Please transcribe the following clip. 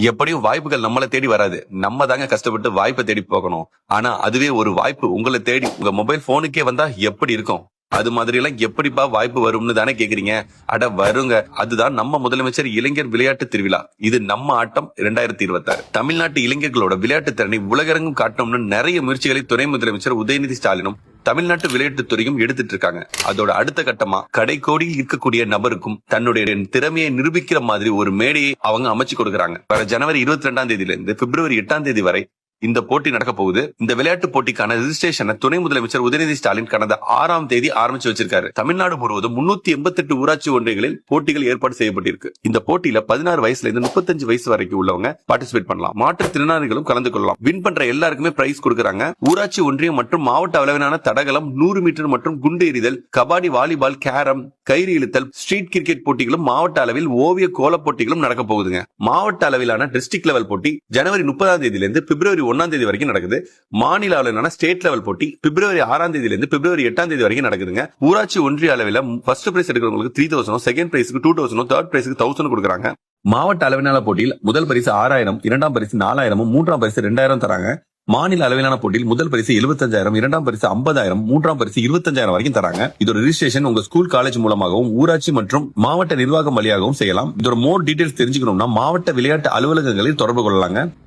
எப்படியும் வாய்ப்புகள் நம்மளை தேடி வராது. நம்ம தாங்க கஷ்டப்பட்டு வாய்ப்பை தேடி போகணும். ஆனா அதுவே ஒரு வாய்ப்பு உங்களை தேடி உங்க மொபைல் போனுக்கே வந்தா எப்படி இருக்கும்? அது மாதிரி எல்லாம் எப்படிப்பா வாய்ப்பு வரும்னு தானே கேக்குறீங்க. அட வருங்க. அதுதான் நம்ம முதலமைச்சர் இளைஞர் விளையாட்டு திருவிழா. இது நம்ம ஆட்டம் 2026. தமிழ்நாட்டு இளைஞர்களோட விளையாட்டு திறனை உலகரங்கும் காட்டணும்னு நிறைய முயற்சிகளை துணை முதலமைச்சர் உதயநிதி ஸ்டாலினும் தமிழ்நாட்டு விளையாட்டுத்துறையும் எடுத்துட்டு இருக்காங்க. அதோட அடுத்த கட்டமா கடைக்கோடியில் இருக்கக்கூடிய நபருக்கும் தன்னுடைய திறமையை நிரூபிக்கிற மாதிரி ஒரு மேடையை அவங்க அமைச்சு கொடுக்கறாங்க. வர ஜனவரி 22ஆம் தேதியில இருந்து பிப்ரவரி 8ஆம் தேதி வரை இந்த போட்டி நடக்க போகுது. இந்த விளையாட்டு போட்டிக்கான ரெஜிஸ்ட்ரேஷனை துணை முதலமைச்சர் உதயநிதி ஸ்டாலின் கடந்த 6ஆம் தேதி ஆரம்பிச்சு வச்சிருக்காரு. தமிழ்நாடு முழுவதும் 388 ஊராட்சி ஒன்றியங்களில் போட்டிகள் ஏற்பாடு செய்யப்பட்டிருக்கு. இந்த போட்டியில 16 வயசுல இருந்து 35 வயசு வரைக்கும் உள்ளவங்க பார்ட்டிசிபேட் பண்ணலாம். மாற்றுத்திறனாளிகளும் கலந்து கொள்ளலாம். வின் பண்ற எல்லாருக்குமே பிரைஸ் கொடுக்கறாங்க. ஊராட்சி ஒன்றியம் மற்றும் மாவட்ட அளவிலான தடகளம், 100 மீட்டர் மற்றும் குண்டு எறிதல், கபாடி, வாலிபால், கேரம், கயிறு இழுத்தல், ஸ்ட்ரீட் கிரிக்கெட் போட்டிகளும் மாவட்ட அளவில் ஓவிய கோல போட்டிகளும் நடக்க போகுதுங்க. மாவட்ட அளவிலான டிஸ்ட்ரிக்ட் லெவல் போட்டி ஜனவரி 30ஆம் தேதியிலிருந்து பிப்ரவரி 1ஆம் தேதி வரைக்கும் நடக்குது. மாநில அளவிலான ஸ்டேட் லெவல் போட்டி பிப்ரவரி 6ஆம் தேதியிலிருந்து பிப்ரவரி 8ஆம் தேதி வரைக்கும் நடக்குதுங்க. ஊராட்சி ஒன்றிய அளவில் ஃபர்ஸ்ட் பிரைஸ் எடுக்கிறவங்களுக்கு 3000, செகண்ட் பிரைஸ்க்கு 2000, தேர்ட் பிரைஸ்க்கு 1000 கொடுக்கறாங்க. மாவட்ட அளவிலான போட்டியில் முதல் பரிசு 6000, இரண்டாம் பரிசு 4000, மூன்றாம் பரிசு 2000 தராங்க. மாநில அளவிலான போட்டியில் முதல் பரிசு 75000, இரண்டாம் பரிசு 50000, மூன்றாம் பரிசு 25000 வரைக்கும் தராங்க. இதோட ரெஜிஸ்ட்ரேஷன் உங்க ஸ்கூல், காலேஜ் மூலமாகவும் ஊராட்சி மற்றும் மாவட்ட நிர்வாகம் வழியாகவும் செய்யலாம். இதோட மோர் டீடைல்ஸ் தெரிஞ்சுக்கணும்னா மாவட்ட விளையாட்டு அலுவலகங்களில் தொடர்பு கொள்ளலாங்க.